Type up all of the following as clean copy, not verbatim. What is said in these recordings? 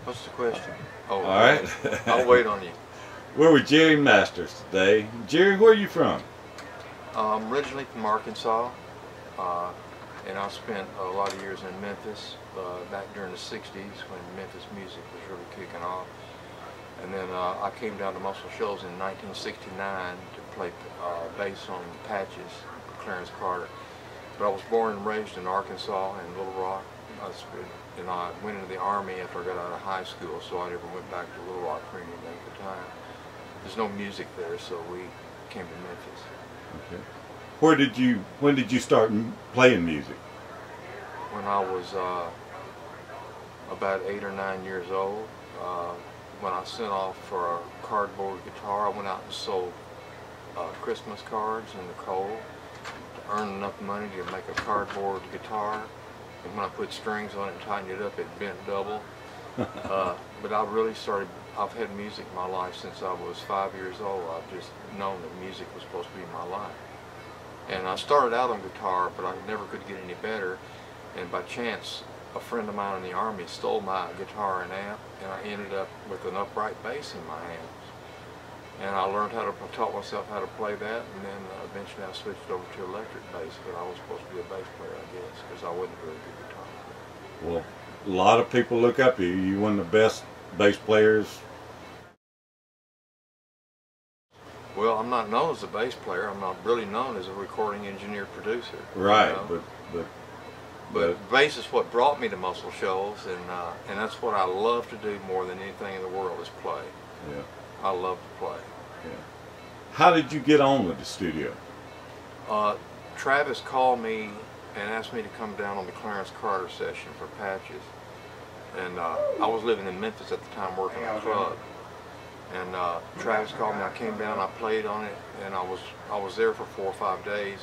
What's the question? Oh, all right. I'll wait on you. We're with Jerry Masters today. Jerry, where are you from? I'm originally from Arkansas, and I spent a lot of years in Memphis back during the 60s when Memphis music was really kicking off. And then I came down to Muscle Shoals in 1969 to play bass on Patches with Clarence Carter. But I was born and raised in Arkansas and Little Rock. And I went into the Army after I got out of high school, so I never went back to Little Rock for any length of time. There's no music there, so we came to Memphis. Okay. When did you start playing music? When I was about 8 or 9 years old. When I sent off for a cardboard guitar, I went out and sold Christmas cards in the cold to earn enough money to make a cardboard guitar. And when I put strings on it and tightened it up, it bent double. But I really I've had music in my life since I was 5 years old. I've just known that music was supposed to be my life. And I started out on guitar, but I never could get any better. And by chance, a friend of mine in the Army stole my guitar and amp, and I ended up with an upright bass in my hands. And I taught myself how to play that, and then eventually I switched over to electric bass, but I was supposed to be a bass player, I guess, because I wasn't a very good guitar player. Well, a lot of people look up to you. You're one of the best bass players. Well, I'm not known as a bass player. I'm not really known as a recording engineer producer. Right, you know? but bass is what brought me to Muscle Shoals, and that's what I love to do more than anything in the world is play. Yeah. I love to play. Yeah. How did you get on with the studio? Travis called me and asked me to come down on the Clarence Carter session for Patches. And I was living in Memphis at the time working at a club. And Travis called me, I came down, I played on it, and I was there for 4 or 5 days.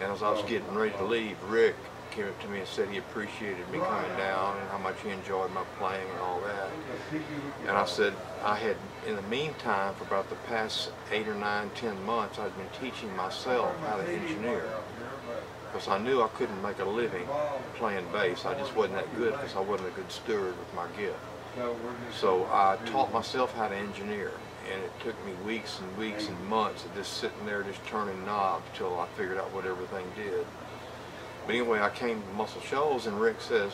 And as I was getting ready to leave, Rick came up to me and said he appreciated me coming down and how much he enjoyed my playing and all that. And I said I had, in the meantime, for about the past 8 or 9, 10 months, I'd been teaching myself how to engineer. Because I knew I couldn't make a living playing bass. I just wasn't that good because I wasn't a good steward with my gift. So I taught myself how to engineer. And it took me weeks and weeks and months of just sitting there just turning knobs till I figured out what everything did. But anyway, I came to Muscle Shoals, and Rick says,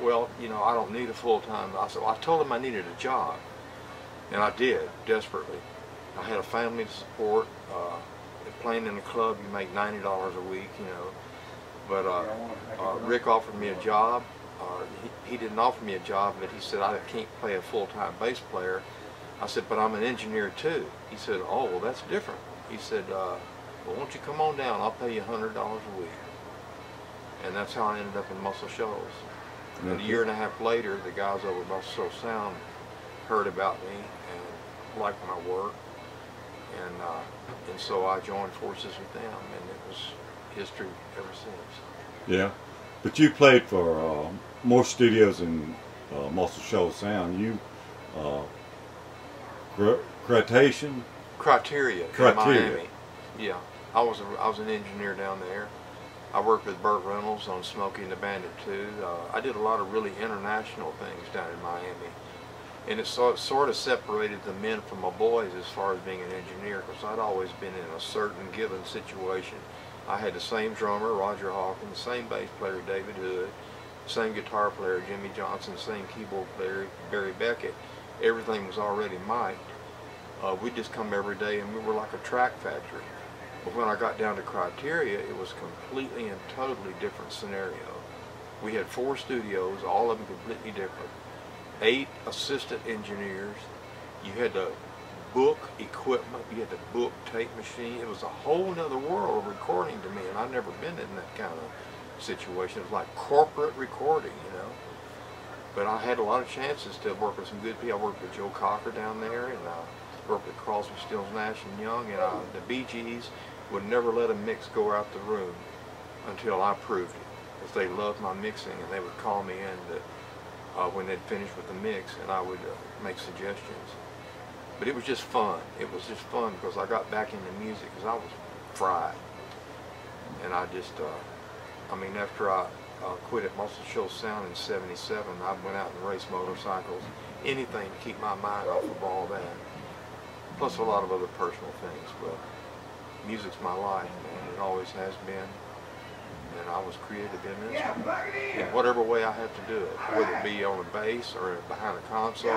well, you know, I don't need a full-time. I told him I needed a job, and I did, desperately. I had a family to support. Playing in a club, you make $90 a week, you know. But Rick offered me a job. He didn't offer me a job, but he said, I can't play a full-time bass player. I said, but I'm an engineer too. He said, oh, well, that's different. He said, well, won't you come on down? I'll pay you $100 a week. And that's how I ended up in Muscle Shoals. And a year and a half later, the guys over at Muscle Shoals Sound heard about me and liked my work. And so I joined forces with them, and it was history ever since. Yeah. But you played for more studios in Muscle Shoals Sound. You, Criteria in Miami. Yeah. I was an engineer down there. I worked with Burt Reynolds on Smokey and the Bandit too. I did a lot of really international things down in Miami. And it sort of separated the men from the boys as far as being an engineer, because I'd always been in a certain given situation. I had the same drummer, Roger Hawkins, the same bass player, David Hood, the same guitar player, Jimmy Johnson, the same keyboard player, Barry Beckett. Everything was already mic'd. We'd just come every day, and we were like a track factory. But when I got down to Criteria, it was completely and totally different scenario. We had 4 studios, all of them completely different. 8 assistant engineers. You had to book equipment. You had to book tape machine. It was a whole nother world of recording to me, and I'd never been in that kind of situation. It was like corporate recording, you know. But I had a lot of chances to work with some good people. I worked with Joe Cocker down there, and worked with Crosby, Stills, Nash and Young, and the Bee Gees would never let a mix go out the room until I proved it, because they loved my mixing, and they would call me in when they'd finished with the mix, and I would make suggestions. But it was just fun. It was just fun because I got back into music because I was fried, and I just, I mean, after I quit at Muscle Shoals Sound in '77, I went out and raced motorcycles anything to keep my mind off of all that. Plus a lot of other personal things, but music's my life, man. It always has been. And I was creative in this in whatever way I have to do it, whether it be on a bass or behind a console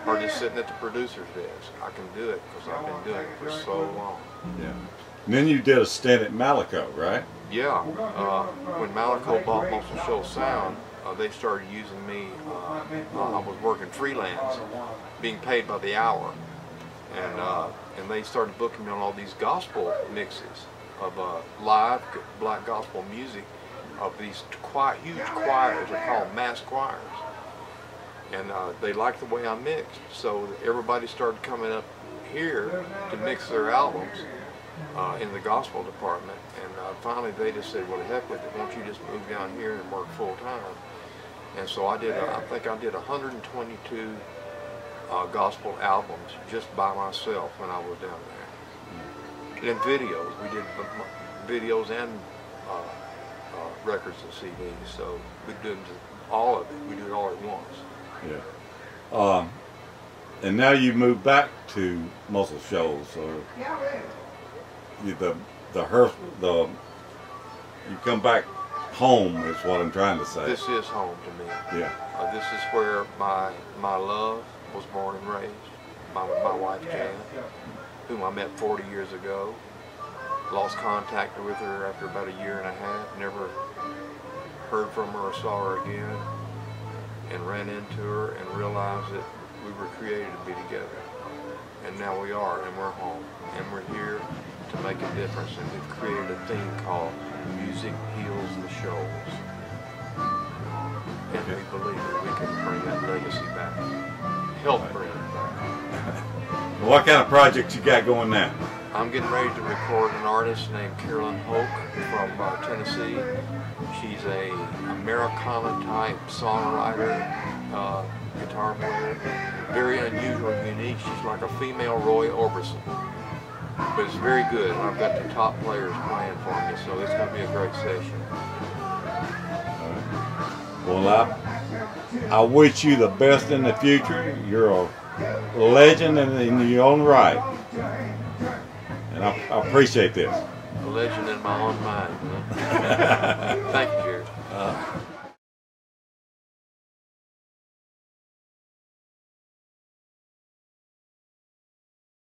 or just sitting at the producer's desk. I can do it because I've been doing it for so long. Yeah. And then you did a stint at Malaco, right? Yeah. When Malaco bought Muscle Shoals Sound, they started using me. I was working freelance, being paid by the hour, and they started booking me on all these gospel mixes of live black gospel music of these huge choirs. They're called mass choirs, and they liked the way I mixed, so everybody started coming up here to mix their albums in the gospel department. And finally they just said, well, the heck with it, why don't you just move down here and work full time? And so I did. I think I did 122 gospel albums just by myself when I was down there. And videos, we did videos and records and CDs. So we did all of it. We do it all at once. Yeah. And now you moved back to Muscle Shoals, so you come back home is what I'm trying to say. This is home to me. Yeah. This is where my love was born and raised. My wife Jan, whom I met 40 years ago. Lost contact with her after about a year and a half. Never heard from her or saw her again. And ran into her and realized that we were created to be together. And now we are, and we're home. And we're here to make a difference. And we've created a thing called Music Heals the Shoals. And we believe that we can bring that legacy back. Help bring it back. What kind of projects you got going now? I'm getting ready to record an artist named Carolyn Hoke from Tennessee. She's a Americana type songwriter, guitar player. Very unusual and unique. She's like a female Roy Orbison. But it's very good. I've got the top players playing for me, so it's going to be a great session. Well, I wish you the best in the future. You're a legend in your own right. And I appreciate this. A legend in my own mind. Huh? Thank you, Jared.